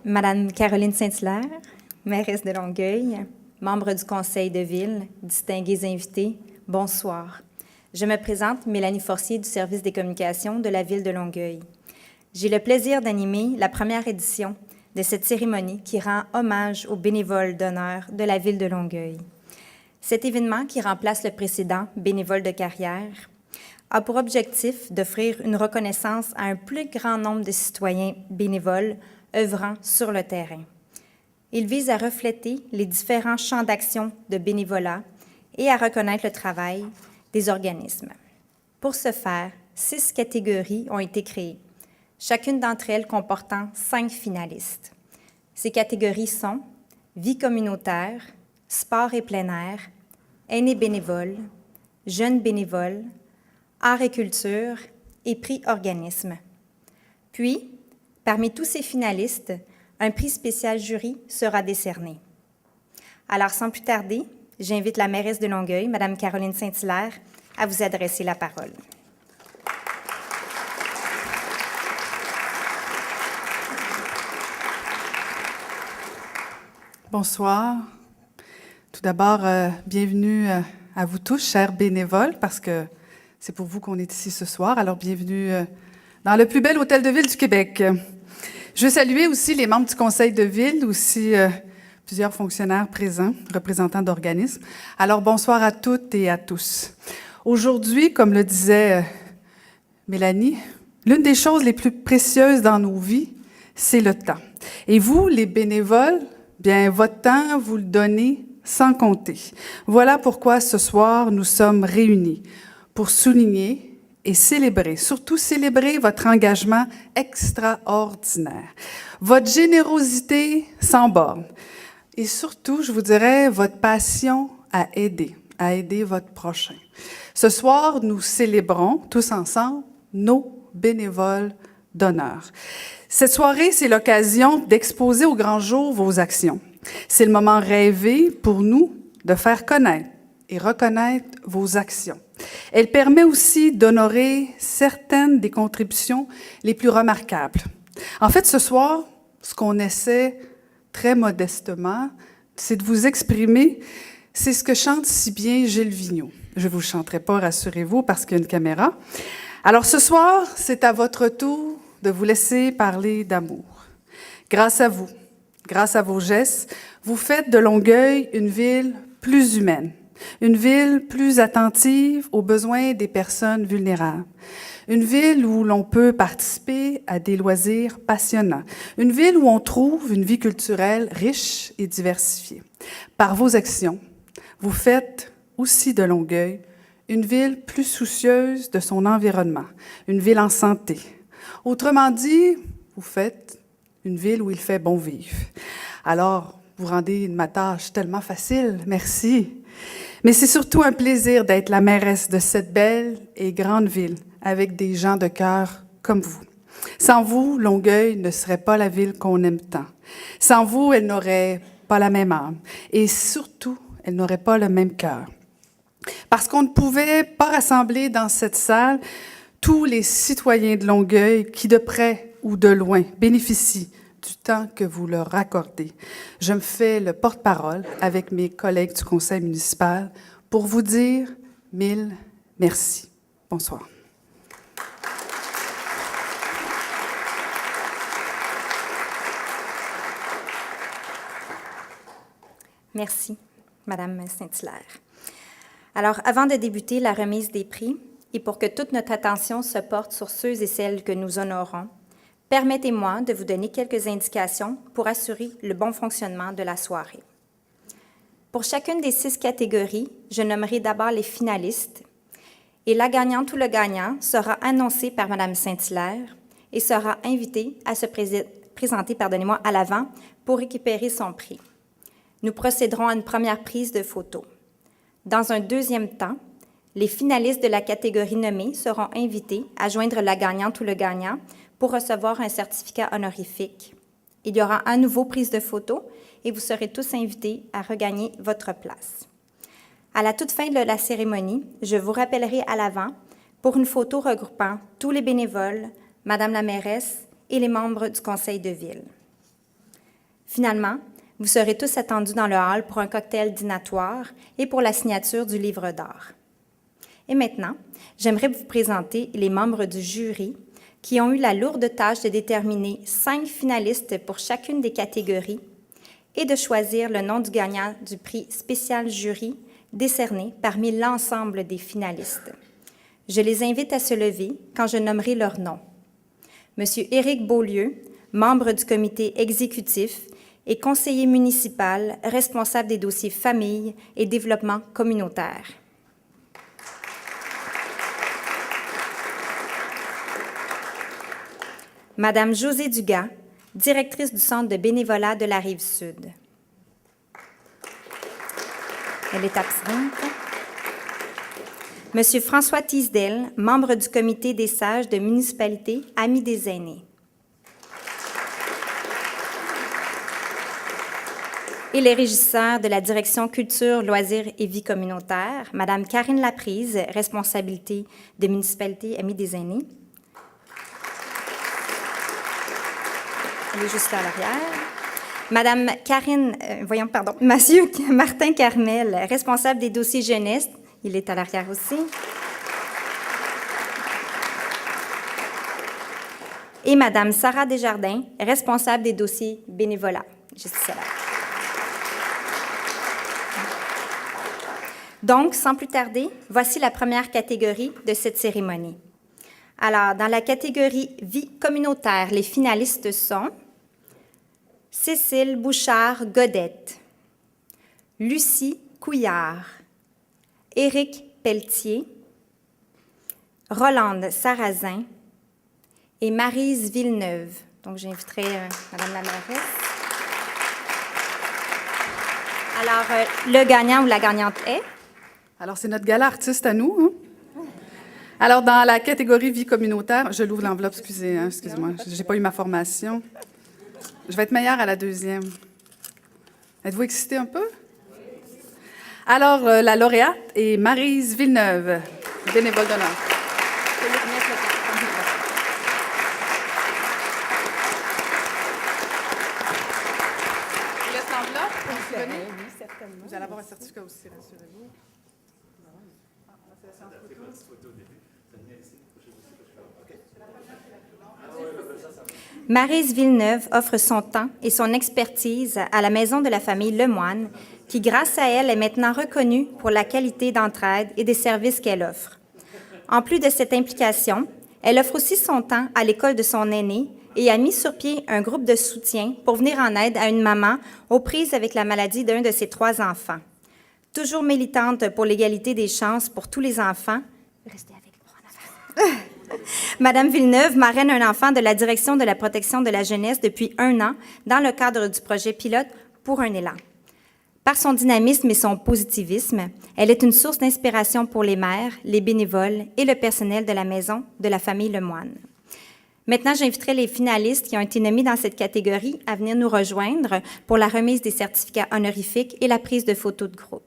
Madame Caroline Saint-Hilaire, mairesse de Longueuil, membre du conseil de ville, distingués invités, bonsoir. Je me présente, Mélanie Forcier du service des communications de la ville de Longueuil. J'ai le plaisir d'animer la première édition de cette cérémonie qui rend hommage aux bénévoles d'honneur de la ville de Longueuil. Cet événement, qui remplace le précédent, bénévole de carrière, a pour objectif d'offrir une reconnaissance à un plus grand nombre de citoyens bénévoles œuvrant sur le terrain. Il vise à refléter les différents champs d'action de bénévolat et à reconnaître le travail des organismes. Pour ce faire, 6 catégories ont été créées, chacune d'entre elles comportant 5 finalistes. Ces catégories sont vie communautaire, sport et plein air, aînés bénévoles, jeunes bénévoles, art et culture et prix organisme. Puis, parmi tous ces finalistes, un prix spécial jury sera décerné. Alors, sans plus tarder, j'invite la mairesse de Longueuil, Mme Caroline Saint-Hilaire, à vous adresser la parole. Bonsoir. Tout d'abord, bienvenue à vous tous, chers bénévoles, parce que c'est pour vous qu'on est ici ce soir. Alors, bienvenue dans le plus bel hôtel de ville du Québec. Je veux saluer aussi les membres du conseil de ville, aussi plusieurs fonctionnaires présents, représentants d'organismes. Alors, bonsoir à toutes et à tous. Aujourd'hui, comme le disait Mélanie, l'une des choses les plus précieuses dans nos vies, c'est le temps. Et vous, les bénévoles, bien, votre temps, vous le donnez sans compter. Voilà pourquoi ce soir, nous sommes réunis pour souligner et célébrer, surtout célébrer votre engagement extraordinaire, votre générosité sans borne et surtout, je vous dirais, votre passion à aider votre prochain. Ce soir, nous célébrons tous ensemble nos bénévoles d'honneur. Cette soirée, c'est l'occasion d'exposer au grand jour vos actions. C'est le moment rêvé pour nous de faire connaître et reconnaître vos actions. Elle permet aussi d'honorer certaines des contributions les plus remarquables. En fait, ce soir, ce qu'on essaie très modestement, c'est de vous exprimer, c'est ce que chante si bien Gilles Vigneault. Je ne vous le chanterai pas, rassurez-vous, parce qu'il y a une caméra. Alors ce soir, c'est à votre tour de vous laisser parler d'amour. Grâce à vous, grâce à vos gestes, vous faites de Longueuil une ville plus humaine. Une ville plus attentive aux besoins des personnes vulnérables. Une ville où l'on peut participer à des loisirs passionnants. Une ville où on trouve une vie culturelle riche et diversifiée. Par vos actions, vous faites aussi de Longueuil une ville plus soucieuse de son environnement, une ville en santé. Autrement dit, vous faites une ville où il fait bon vivre. Alors, vous rendez ma tâche tellement facile, merci. Mais c'est surtout un plaisir d'être la mairesse de cette belle et grande ville avec des gens de cœur comme vous. Sans vous, Longueuil ne serait pas la ville qu'on aime tant. Sans vous, elle n'aurait pas la même âme. Et surtout, elle n'aurait pas le même cœur. Parce qu'on ne pouvait pas rassembler dans cette salle tous les citoyens de Longueuil qui, de près ou de loin, bénéficient du temps que vous leur accordez. Je me fais le porte-parole avec mes collègues du conseil municipal pour vous dire 1000 merci. Bonsoir. Merci, Madame Saint-Hilaire. Alors, avant de débuter la remise des prix, et pour que toute notre attention se porte sur ceux et celles que nous honorons, permettez-moi de vous donner quelques indications pour assurer le bon fonctionnement de la soirée. Pour chacune des 6 catégories, je nommerai d'abord les finalistes et la gagnante ou le gagnant sera annoncé par Mme Saint-Hilaire et sera invité à se présenter à l'avant pour récupérer son prix. Nous procéderons à une première prise de photos. Dans un deuxième temps, les finalistes de la catégorie nommée seront invités à joindre la gagnante ou le gagnant pour recevoir un certificat honorifique. Il y aura à nouveau prise de photos et vous serez tous invités à regagner votre place. À la toute fin de la cérémonie, je vous rappellerai à l'avant pour une photo regroupant tous les bénévoles, Madame la mairesse et les membres du conseil de ville. Finalement, vous serez tous attendus dans le hall pour un cocktail dînatoire et pour la signature du livre d'art. Et maintenant, j'aimerais vous présenter les membres du jury qui ont eu la lourde tâche de déterminer 5 finalistes pour chacune des catégories et de choisir le nom du gagnant du prix spécial jury décerné parmi l'ensemble des finalistes. Je les invite à se lever quand je nommerai leur nom. Monsieur Éric Beaulieu, membre du comité exécutif et conseiller municipal responsable des dossiers famille et développement communautaire. Madame Josée Dugas, directrice du Centre de bénévolat de la Rive-Sud. Elle est absente. Monsieur François Tisdel, membre du comité des sages de municipalité Amis des aînés. Et les régisseurs de la direction culture, loisirs et vie communautaire, Madame Karine Laprise, responsabilité de municipalité Amis des aînés. Elle est juste là à l'arrière. Madame Monsieur Martin Carmel, responsable des dossiers jeunesse. Il est à l'arrière aussi. Et Madame Sarah Desjardins, responsable des dossiers bénévolat. Juste ici là. Donc, sans plus tarder, voici la première catégorie de cette cérémonie. Alors, dans la catégorie vie communautaire, les finalistes sont Cécile Bouchard-Godette, Lucie Couillard, Éric Pelletier, Rolande Sarrazin et Maryse Villeneuve. Donc, j'inviterai Madame la mairesse. Alors, le gagnant ou la gagnante est? Alors, c'est notre gala artiste à nous. Hein? Alors, dans la catégorie vie communautaire, je l'ouvre l'enveloppe, excusez-moi, j'ai pas eu ma formation. Je vais être meilleure à la deuxième. Êtes-vous excitée un peu? Alors, la lauréate est Maryse Villeneuve, bénévole d'honneur. Je laisse l'enveloppe. Oui, certainement. Vous allez avoir un certificat aussi, rassurez-vous. Maryse Villeneuve offre son temps et son expertise à la Maison de la famille Lemoine, qui, grâce à elle, est maintenant reconnue pour la qualité d'entraide et des services qu'elle offre. En plus de cette implication, elle offre aussi son temps à l'école de son aîné et a mis sur pied un groupe de soutien pour venir en aide à une maman aux prises avec la maladie d'un de ses 3 enfants. Toujours militante pour l'égalité des chances pour tous les enfants, restez avec moi en avant. Madame Villeneuve marraine un enfant de la Direction de la protection de la jeunesse depuis 1 an dans le cadre du projet pilote Pour un élan. Par son dynamisme et son positivisme, elle est une source d'inspiration pour les mères, les bénévoles et le personnel de la Maison de la famille Lemoine. Maintenant, j'inviterai les finalistes qui ont été nommés dans cette catégorie à venir nous rejoindre pour la remise des certificats honorifiques et la prise de photos de groupe.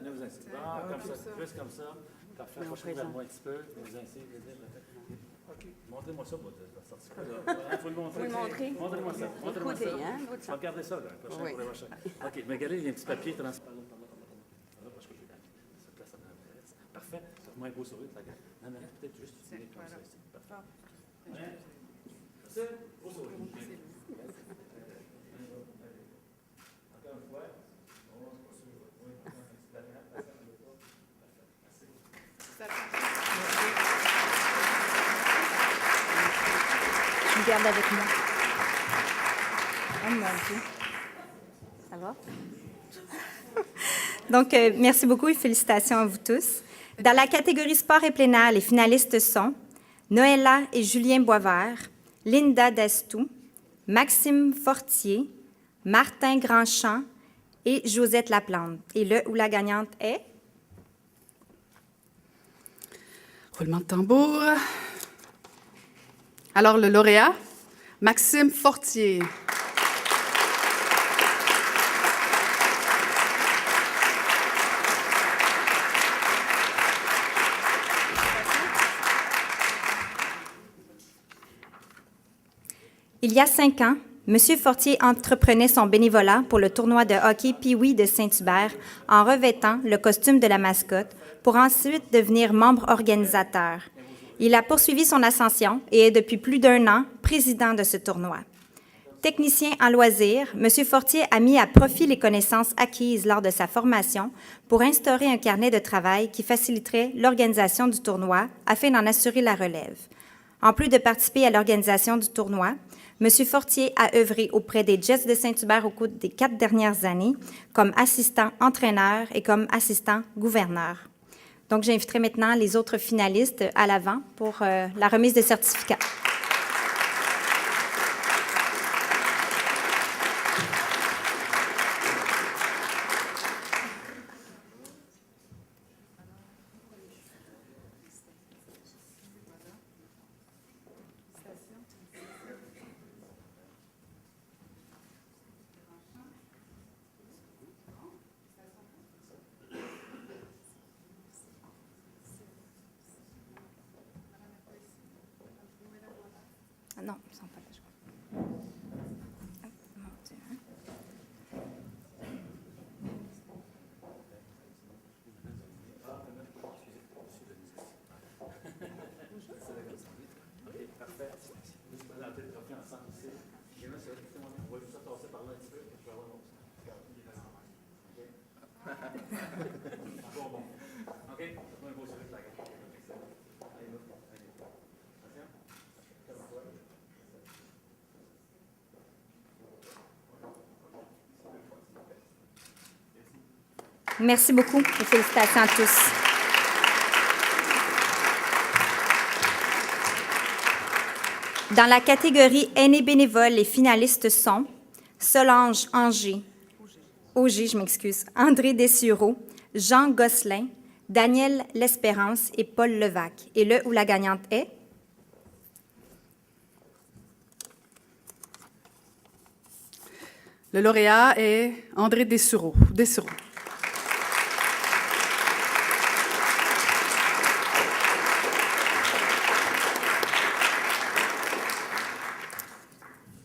Ne vous insistez pas. Comme ça, juste comme ça. Parfait. Approchez-vous vers moi un petit peu. Vous insistez. OK. Montrez-moi ça, votre certificat. Il faut le montrer. Montrez-moi ça. Montrez-moi ça. Je vais regarder ça, là. OK. Mais regardez, il y a un petit papier transparent. Parce que je vais ça place, ça m'intéresse. Parfait. Moi, un beau sourire. Non, mais peut-être juste utiliser comme ça. Parfait. C'est beau sourire. Encore une fois. Je vous garde avec moi. Oh mon Dieu. Ça va? Donc, merci beaucoup et félicitations à vous tous. Dans la catégorie sport et plein air, les finalistes sont Noëlla et Julien Boisvert, Linda Destou, Maxime Fortier, Martin Grandchamp et Josette Laplante. Et le ou la gagnante est? Roulement de tambour. Alors, le lauréat, Maxime Fortier. Il y a 5 ans, M. Fortier entreprenait son bénévolat pour le tournoi de hockey Pee-Wee de Saint-Hubert en revêtant le costume de la mascotte pour ensuite devenir membre organisateur. Il a poursuivi son ascension et est depuis plus d'1 an président de ce tournoi. Technicien en loisirs, M. Fortier a mis à profit les connaissances acquises lors de sa formation pour instaurer un carnet de travail qui faciliterait l'organisation du tournoi afin d'en assurer la relève. En plus de participer à l'organisation du tournoi, M. Fortier a œuvré auprès des Jets de Saint-Hubert au cours des 4 dernières années comme assistant entraîneur et comme assistant gouverneur. Donc, j'inviterai maintenant les autres finalistes à l'avant pour la remise des certificats. Non, ils ne sont pas là, je crois. Mon Dieu, hein? Merci beaucoup et félicitations à tous. Dans la catégorie aînés bénévoles, les finalistes sont Solange Auger, André Dessureau, Jean Gosselin, Daniel L'Espérance et Paul Levac. Et le ou la gagnante est? Le lauréat est André Dessureau.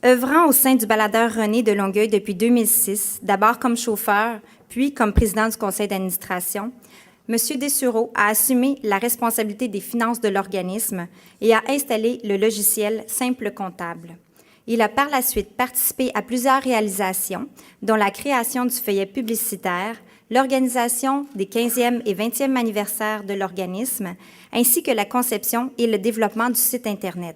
Œuvrant au sein du baladeur René de Longueuil depuis 2006, d'abord comme chauffeur, puis comme président du conseil d'administration, M. Dessureau a assumé la responsabilité des finances de l'organisme et a installé le logiciel Simple Comptable. Il a par la suite participé à plusieurs réalisations, dont la création du feuillet publicitaire, l'organisation des 15e et 20e anniversaires de l'organisme, ainsi que la conception et le développement du site Internet.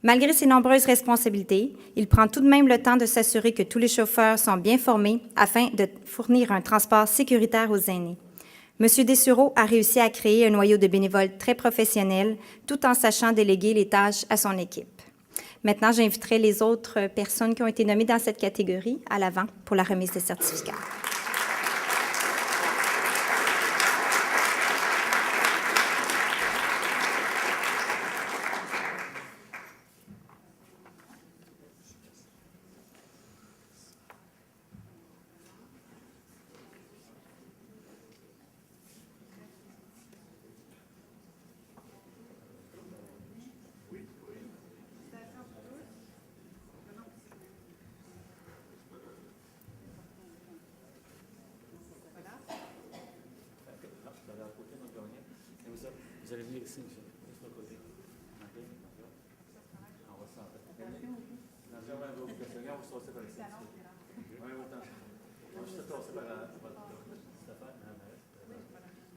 Malgré ses nombreuses responsabilités, il prend tout de même le temps de s'assurer que tous les chauffeurs sont bien formés afin de fournir un transport sécuritaire aux aînés. M. Dessureau a réussi à créer un noyau de bénévoles très professionnel, tout en sachant déléguer les tâches à son équipe. Maintenant, j'inviterai les autres personnes qui ont été nommées dans cette catégorie à l'avant pour la remise des certificats. Vous allez venir ici, monsieur. Juste de côté. OK? On va se sentir. Regarde, vous sortez par ici. Oui, autant. On va juste passer par la cette affaire.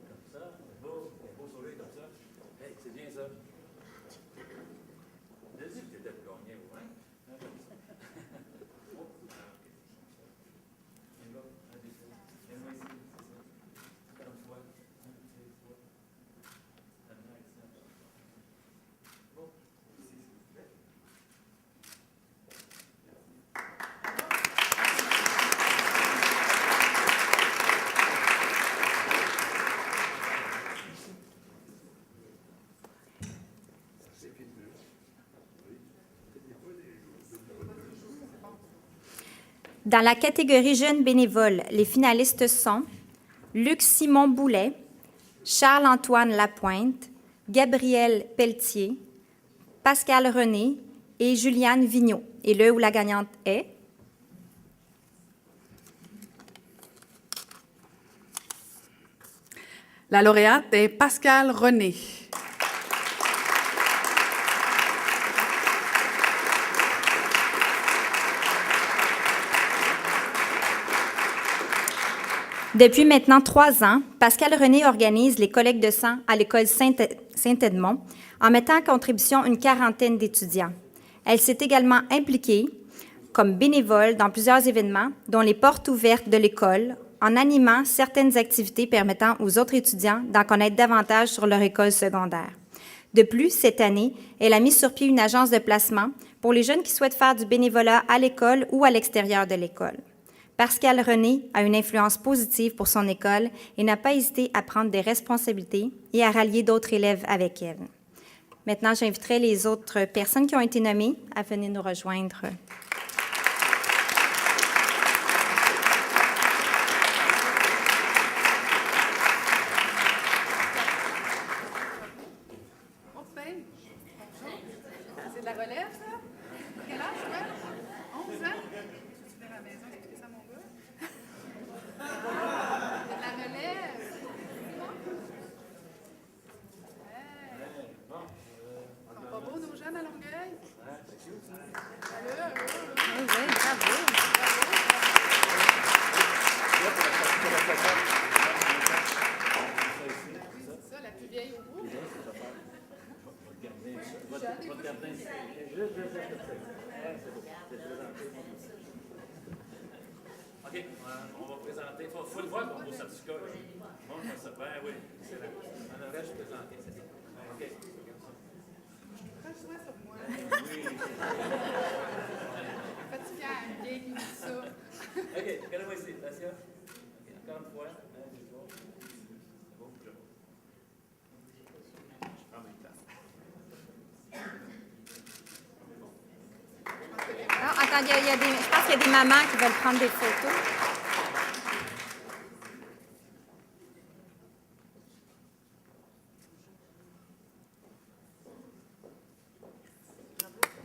Comme ça. Beau sourire comme ça. Hey, c'est bien ça. J'ai dit que tu étais pour gagner, vous, hein? Dans la catégorie jeunes bénévoles, les finalistes sont Luc-Simon Boulet, Charles-Antoine Lapointe, Gabriel Pelletier, Pascal René et Juliane Vigneault. Et le ou la gagnante est... La lauréate est Pascal René. Depuis maintenant 3 ans, Pascal René organise les collectes de sang à l'école Saint-Edmond en mettant à contribution une 40aine d'étudiants. Elle s'est également impliquée comme bénévole dans plusieurs événements, dont les portes ouvertes de l'école, en animant certaines activités permettant aux autres étudiants d'en connaître davantage sur leur école secondaire. De plus, cette année, elle a mis sur pied une agence de placement pour les jeunes qui souhaitent faire du bénévolat à l'école ou à l'extérieur de l'école. Pascal René a une influence positive pour son école et n'a pas hésité à prendre des responsabilités et à rallier d'autres élèves avec elle. Maintenant, j'inviterai les autres personnes qui ont été nommées à venir nous rejoindre. C'est de la relève, ça? Quel âge, toi? 11 ans? Tu viens à la maison, expliquer ça à mon gars? C'est de la relève. Ils sont pas beaux, nos jeunes à Longueuil? Oui, bravo. C'est ça, la plus vieille au groupe. OK, on va présenter. Il faut le voir pour vos certificats. Bon, ça va. Oui, c'est là. On aurait juste présenté. OK. Prends-toi sur moi. Oui. Fatiguant, vieille qui dit ça. OK, regardez-moi ici. Attention. OK, encore une fois. 1, 2, 3. C'est bon, je prends mes temps. Ah, attendez, je pense qu'il y a des mamans qui veulent prendre des photos.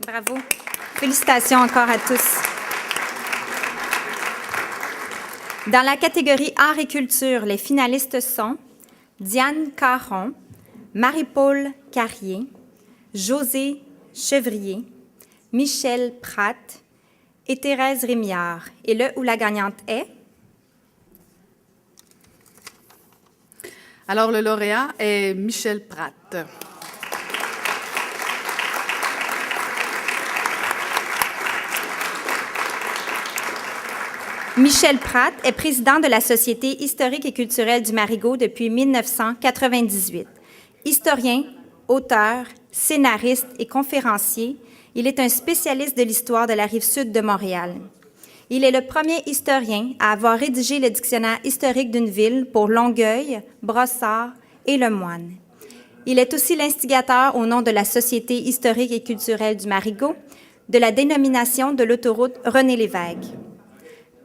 Bravo. Félicitations encore à tous. Dans la catégorie Art et culture, les finalistes sont Diane Caron, Marie-Paul Carrier, José Chevrier, Michel Pratt et Thérèse Rémillard. Et le ou la gagnante est? Alors, le lauréat est Michel Pratt. Michel Pratt est président de la Société historique et culturelle du Marigot depuis 1998. Historien, auteur, scénariste et conférencier, il est un spécialiste de l'histoire de la Rive-Sud de Montréal. Il est le premier historien à avoir rédigé le dictionnaire historique d'une ville pour Longueuil, Brossard et Le Moine. Il est aussi l'instigateur au nom de la Société historique et culturelle du Marigot de la dénomination de l'autoroute René-Lévesque.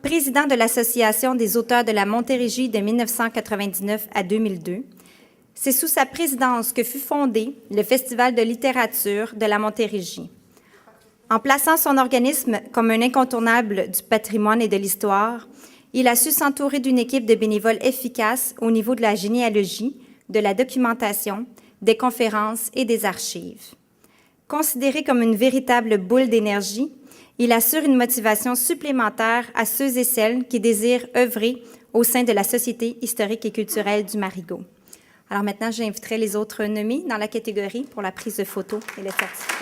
Président de l'Association des auteurs de la Montérégie de 1999 à 2002, c'est sous sa présidence que fut fondé le Festival de littérature de la Montérégie. En plaçant son organisme comme un incontournable du patrimoine et de l'histoire, il a su s'entourer d'une équipe de bénévoles efficaces au niveau de la généalogie, de la documentation, des conférences et des archives. Considéré comme une véritable boule d'énergie, il assure une motivation supplémentaire à ceux et celles qui désirent œuvrer au sein de la Société historique et culturelle du Marigot. Alors maintenant, j'inviterai les autres nommés dans la catégorie pour la prise de photos et le certificat.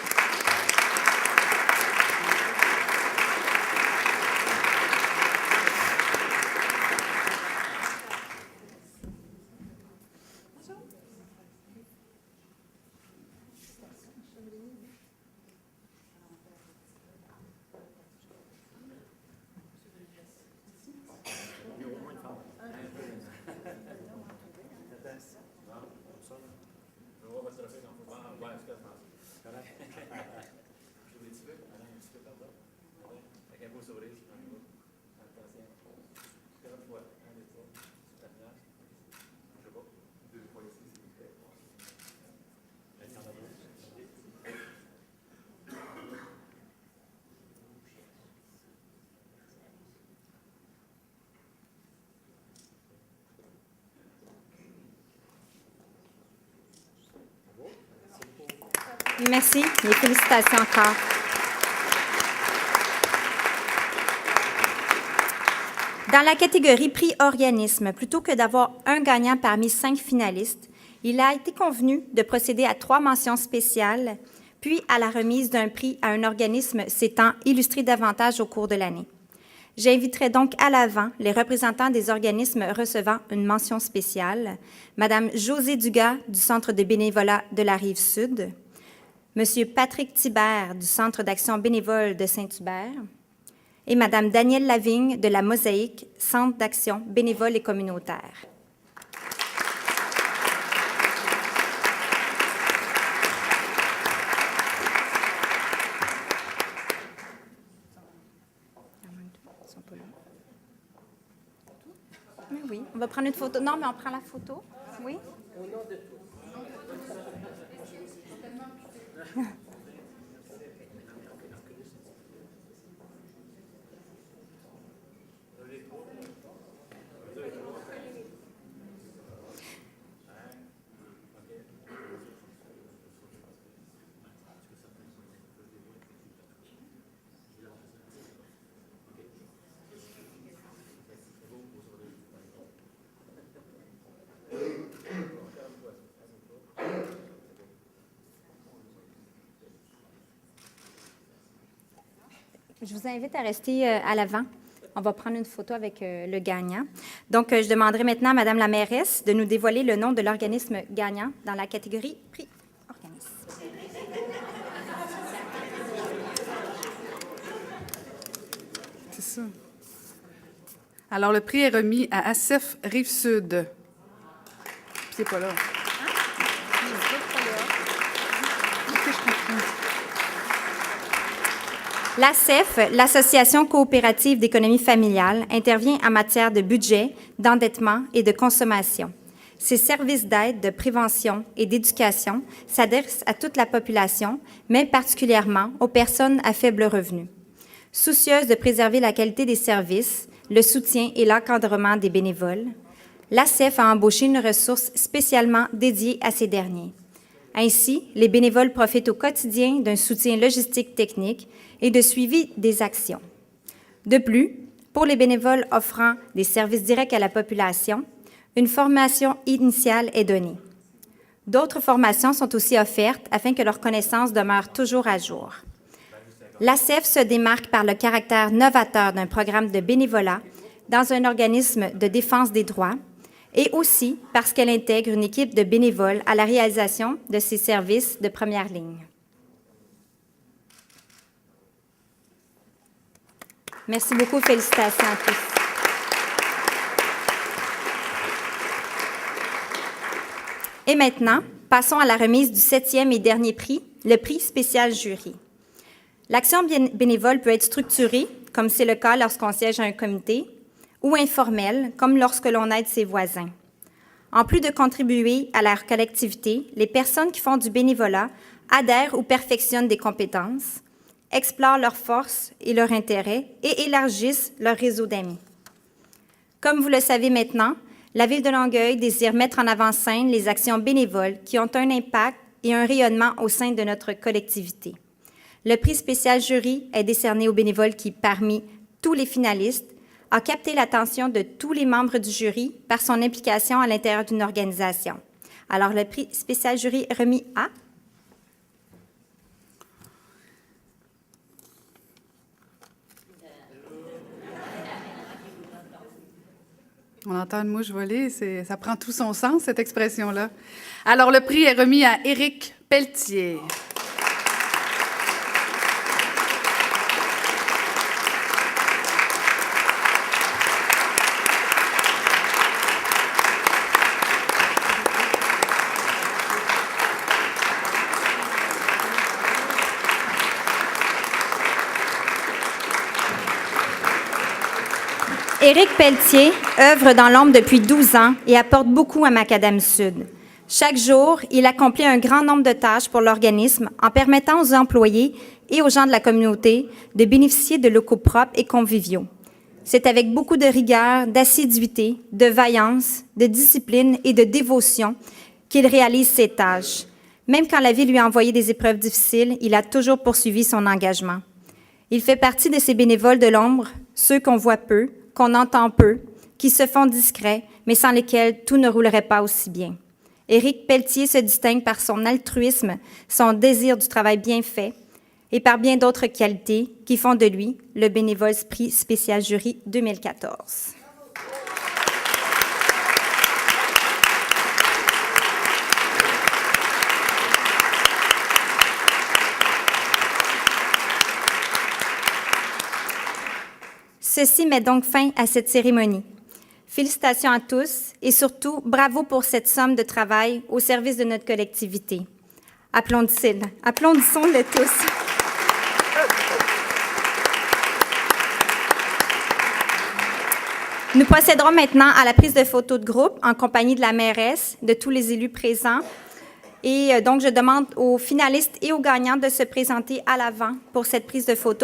Merci et félicitations encore. Dans la catégorie prix organisme, plutôt que d'avoir un gagnant parmi 5 finalistes, il a été convenu de procéder à 3 mentions spéciales, puis à la remise d'un prix à un organisme s'étant illustré davantage au cours de l'année. J'inviterai donc à l'avant les représentants des organismes recevant une mention spéciale, Madame Josée Dugas du Centre de bénévolat de la Rive-Sud, Monsieur Patrick Thibert du Centre d'action bénévole de Saint-Hubert et Madame Danielle Lavigne de la Mosaïque, Centre d'action bénévole et communautaire. Oui, on va prendre une photo. Non, mais on prend la photo. Oui. Je vous invite à rester à l'avant. On va prendre une photo avec le gagnant. Donc, je demanderai maintenant à Madame la mairesse de nous dévoiler le nom de l'organisme gagnant dans la catégorie prix organisme. C'est ça. Alors, le prix est remis à ACEF Rive-Sud. Puis c'est pas là. L'ACEF, l'Association coopérative d'économie familiale, intervient en matière de budget, d'endettement et de consommation. Ses services d'aide, de prévention et d'éducation s'adressent à toute la population, mais particulièrement aux personnes à faible revenu. Soucieuse de préserver la qualité des services, le soutien et l'encadrement des bénévoles, l'ACEF a embauché une ressource spécialement dédiée à ces derniers. Ainsi, les bénévoles profitent au quotidien d'un soutien logistique technique et de suivi des actions. De plus, pour les bénévoles offrant des services directs à la population, une formation initiale est donnée. D'autres formations sont aussi offertes afin que leurs connaissances demeurent toujours à jour. L'ACEF se démarque par le caractère novateur d'un programme de bénévolat dans un organisme de défense des droits et aussi parce qu'elle intègre une équipe de bénévoles à la réalisation de ces services de première ligne. Merci beaucoup. Félicitations à tous. Et maintenant, passons à la remise du 7e et dernier prix, le prix spécial jury. L'action bénévole peut être structurée, comme c'est le cas lorsqu'on siège à un comité, ou informelle, comme lorsque l'on aide ses voisins. En plus de contribuer à leur collectivité, les personnes qui font du bénévolat adhèrent ou perfectionnent des compétences, explorent leurs forces et leurs intérêts et élargissent leur réseau d'amis. Comme vous le savez maintenant, la Ville de Longueuil désire mettre en avant-scène les actions bénévoles qui ont un impact et un rayonnement au sein de notre collectivité. Le prix spécial jury est décerné aux bénévoles qui, parmi tous les finalistes, a capté l'attention de tous les membres du jury par son implication à l'intérieur d'une organisation. Alors, le prix spécial jury est remis à... On entend une mouche voler, ça prend tout son sens, cette expression-là. Alors, le prix est remis à Éric Pelletier. Éric Pelletier œuvre dans l'ombre depuis 12 ans et apporte beaucoup à Macadam Sud. Chaque jour, il accomplit un grand nombre de tâches pour l'organisme en permettant aux employés et aux gens de la communauté de bénéficier de locaux propres et conviviaux. C'est avec beaucoup de rigueur, d'assiduité, de vaillance, de discipline et de dévotion qu'il réalise ces tâches. Même quand la vie lui a envoyé des épreuves difficiles, il a toujours poursuivi son engagement. Il fait partie de ces bénévoles de l'ombre, ceux qu'on voit peu, qu'on entend peu, qui se font discrets, mais sans lesquels tout ne roulerait pas aussi bien. Éric Pelletier se distingue par son altruisme, son désir du travail bien fait et par bien d'autres qualités qui font de lui le bénévole prix spécial jury 2014. Ceci met donc fin à cette cérémonie. Félicitations à tous et surtout, bravo pour cette somme de travail au service de notre collectivité. Applaudissons-les tous. Nous procéderons maintenant à la prise de photos de groupe en compagnie de la mairesse, de tous les élus présents. Et donc, je demande aux finalistes et aux gagnants de se présenter à l'avant pour cette prise de photo.